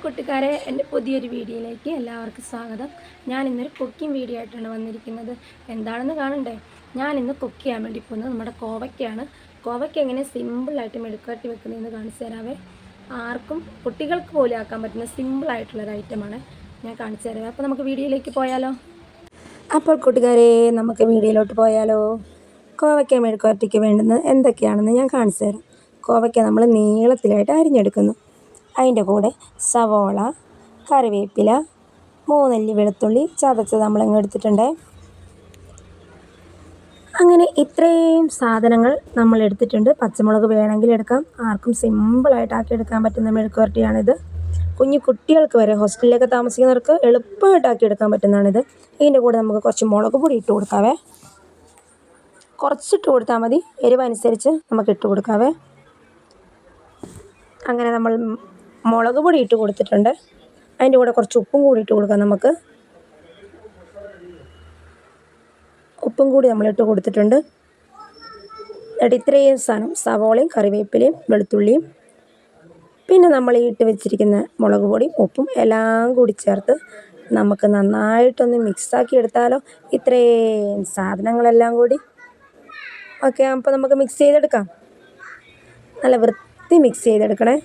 കൂട്ടുകാരെ, എൻ്റെ പുതിയൊരു വീഡിയോയിലേക്ക് എല്ലാവർക്കും സ്വാഗതം. ഞാൻ ഇന്നൊരു കുക്കിംഗ് വീഡിയോ ആയിട്ടാണ് വന്നിരിക്കുന്നത്. എന്താണെന്ന് കാണണ്ടേ? ഞാൻ ഇന്ന് കുക്ക് ചെയ്യാൻ വേണ്ടി പോകുന്നത് നമ്മുടെ കോവയ്ക്കാണ്. കോവയ്ക്ക എങ്ങനെ സിമ്പിളായിട്ട് മെഴുക്കുവരട്ടി വെക്കുന്നതെന്ന് കാണിച്ചു തരാവേ. ആർക്കും കുട്ടികൾക്ക് പോലും ആക്കാൻ പറ്റുന്ന സിമ്പിളായിട്ടുള്ളൊരു ഐറ്റമാണ്. ഞാൻ കാണിച്ചു തരാവേ. അപ്പോൾ നമുക്ക് വീഡിയോയിലേക്ക് പോയാലോ? അപ്പോൾ കൂട്ടുകാരെ, നമുക്ക് വീഡിയോയിലോട്ട് പോയാലോ? കോവയ്ക്ക മെഴുക്കുവരട്ടിക്ക് വേണ്ടുന്നത് എന്തൊക്കെയാണെന്ന് ഞാൻ കാണിച്ചു തരാം. കോവയ്ക്ക നമ്മൾ നീളത്തിലായിട്ട് അരിഞ്ഞെടുക്കുന്നു. അതിൻ്റെ കൂടെ സവോള, കറിവേപ്പില, 3 അല്ലി വെളുത്തുള്ളി ചതച്ചത് നമ്മളിങ്ങ് എടുത്തിട്ടുണ്ട്. അങ്ങനെ ഇത്രയും സാധനങ്ങൾ നമ്മൾ എടുത്തിട്ടുണ്ട്. പച്ചമുളക് വേണമെങ്കിൽ എടുക്കാം. ആർക്കും സിമ്പിളായിട്ട് ആക്കിയെടുക്കാൻ പറ്റുന്ന മെഴുക്കുവരട്ടിയാണിത്. കുഞ്ഞു കുട്ടികൾക്ക് വരെ, ഹോസ്റ്റലിലൊക്കെ താമസിക്കുന്നവർക്ക് എളുപ്പമായിട്ട് ആക്കിയെടുക്കാൻ പറ്റുന്നതാണിത്. ഇതിൻ്റെ കൂടെ നമുക്ക് കുറച്ച് മുളക് പൊടി ഇട്ട് കൊടുക്കാവേ. കുറച്ചിട്ട് കൊടുത്താൽ മതി, എരിവനുസരിച്ച് നമുക്ക് ഇട്ട് കൊടുക്കാവേ. അങ്ങനെ നമ്മൾ മുളക് പൊടി ഇട്ട് കൊടുത്തിട്ടുണ്ട്. അതിൻ്റെ കൂടെ കുറച്ച് ഉപ്പും കൂടി ഇട്ട് കൊടുക്കാം. നമുക്ക് ഉപ്പും കൂടി നമ്മളിട്ട് കൊടുത്തിട്ടുണ്ട്. എന്നിട്ട് ഇത്രയും സാധനം, സവോളയും കറിവേപ്പിലയും വെളുത്തുള്ളിയും പിന്നെ നമ്മൾ ഈ ഇട്ട് വെച്ചിരിക്കുന്ന മുളക് പൊടിയും ഉപ്പും എല്ലാം കൂടി ചേർത്ത് നമുക്ക് നന്നായിട്ടൊന്ന് മിക്സാക്കി എടുത്താലോ. ഇത്രയും സാധനങ്ങളെല്ലാം കൂടി ഓക്കെ. അപ്പോൾ നമുക്ക് മിക്സ് ചെയ്തെടുക്കാം. നല്ല വൃത്തി മിക്സ് ചെയ്തെടുക്കണേ.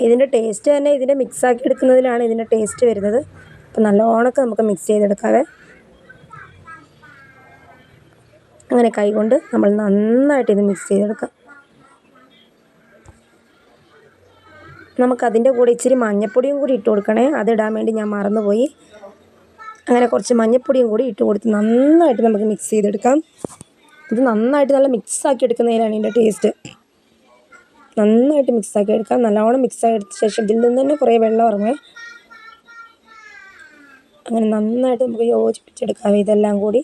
ഇതിൻ്റെ ടേസ്റ്റ് തന്നെ ഇതിൻ്റെ മിക്സാക്കി എടുക്കുന്നതിലാണ് ഇതിൻ്റെ ടേസ്റ്റ് വരുന്നത്. അപ്പോൾ നല്ലോണമൊക്കെ നമുക്ക് മിക്സ് ചെയ്തെടുക്കാവേ. അങ്ങനെ കൈകൊണ്ട് നമ്മൾ നന്നായിട്ട് ഇത് മിക്സ് ചെയ്തെടുക്കാം. നമുക്കതിൻ്റെ കൂടെ ഇച്ചിരി മഞ്ഞൾപ്പൊടിയും കൂടി ഇട്ട് കൊടുക്കണേ. അതിടാൻ വേണ്ടി ഞാൻ മറന്നുപോയി. അങ്ങനെ കുറച്ച് മഞ്ഞൾപ്പൊടിയും കൂടി ഇട്ട് കൊടുത്ത് നന്നായിട്ട് നമുക്ക് മിക്സ് ചെയ്തെടുക്കാം. ഇത് നന്നായിട്ട് നല്ല മിക്സാക്കി എടുക്കുന്നതിലാണ് ഇതിൻ്റെ ടേസ്റ്റ്. നന്നായിട്ട് മിക്സാക്കി എടുക്കാം. നല്ലോണം മിക്സാക്കി എടുത്ത ശേഷം ഇതിൽ നിന്ന് തന്നെ കുറേ വെള്ളം ഇറങ്ങും. അങ്ങനെ നന്നായിട്ട് നമുക്ക് യോജിപ്പിച്ചെടുക്കാം ഇതെല്ലാം കൂടി.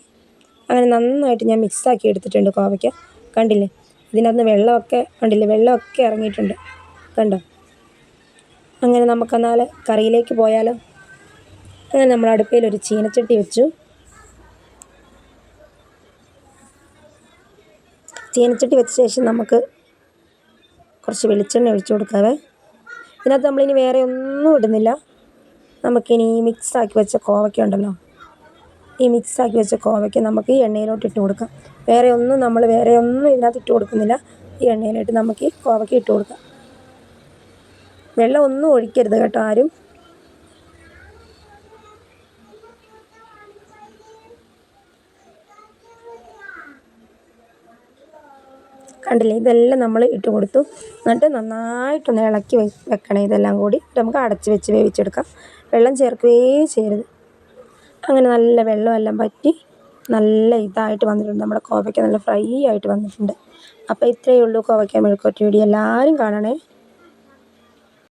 അങ്ങനെ നന്നായിട്ട് ഞാൻ മിക്സാക്കി എടുത്തിട്ടുണ്ട് കോവയ്ക്ക. കണ്ടില്ലേ, ഇതിനകത്ത് വെള്ളമൊക്കെ കണ്ടില്ലേ, വെള്ളമൊക്കെ ഇറങ്ങിയിട്ടുണ്ട്, കണ്ടോ? അങ്ങനെ നമുക്കെന്നാൽ കറിയിലേക്ക് പോയാലോ. അങ്ങനെ നമ്മൾ അടുപ്പിൽ ഒരു ചീനച്ചട്ടി വെച്ചു. ചീനച്ചട്ടി വെച്ച ശേഷം നമുക്ക് കുറച്ച് വെളിച്ചെണ്ണ ഒഴിച്ചു കൊടുക്കാവേ. ഇതിനകത്ത് നമ്മളിനി വേറെ ഒന്നും ഇടുന്നില്ല. നമുക്കിനി ഈ മിക്സാക്കി വെച്ച കോവയ്ക്ക ഉണ്ടല്ലോ, ഈ മിക്സാക്കി വെച്ച കോവയ്ക്ക നമുക്ക് ഈ എണ്ണയിലോട്ട് ഇട്ട് കൊടുക്കാം. വേറെ ഒന്നും ഇതിനകത്ത് ഇട്ട് കൊടുക്കുന്നില്ല. ഈ എണ്ണയിലോട്ട് നമുക്ക് ഈ കോവയ്ക്ക ഇട്ട് കൊടുക്കാം. വെള്ളം ഒന്നും ഒഴിക്കരുത് കേട്ടോ ആരും. കണ്ടില്ലേ, ഇതെല്ലാം നമ്മൾ ഇട്ട് കൊടുത്തു. എന്നിട്ട് നന്നായിട്ടൊന്ന് ഇളക്കി വെക്കണം ഇതെല്ലാം കൂടി. നമുക്ക് അടച്ച് വെച്ച് വേവിച്ചെടുക്കാം. വെള്ളം ചേർക്കുകയേ ചെയ്യരുത്. അങ്ങനെ നല്ല വെള്ളമെല്ലാം പറ്റി നല്ല ഇതായിട്ട് വന്നിട്ടുണ്ട്. നമ്മുടെ കോവയ്ക്ക നല്ല ഫ്രൈ ആയിട്ട് വന്നിട്ടുണ്ട്. അപ്പോൾ ഇത്രയേ ഉള്ളൂ കോവയ്ക്ക മെഴുക്കുവരട്ടി. എല്ലാവരും കാണണേ.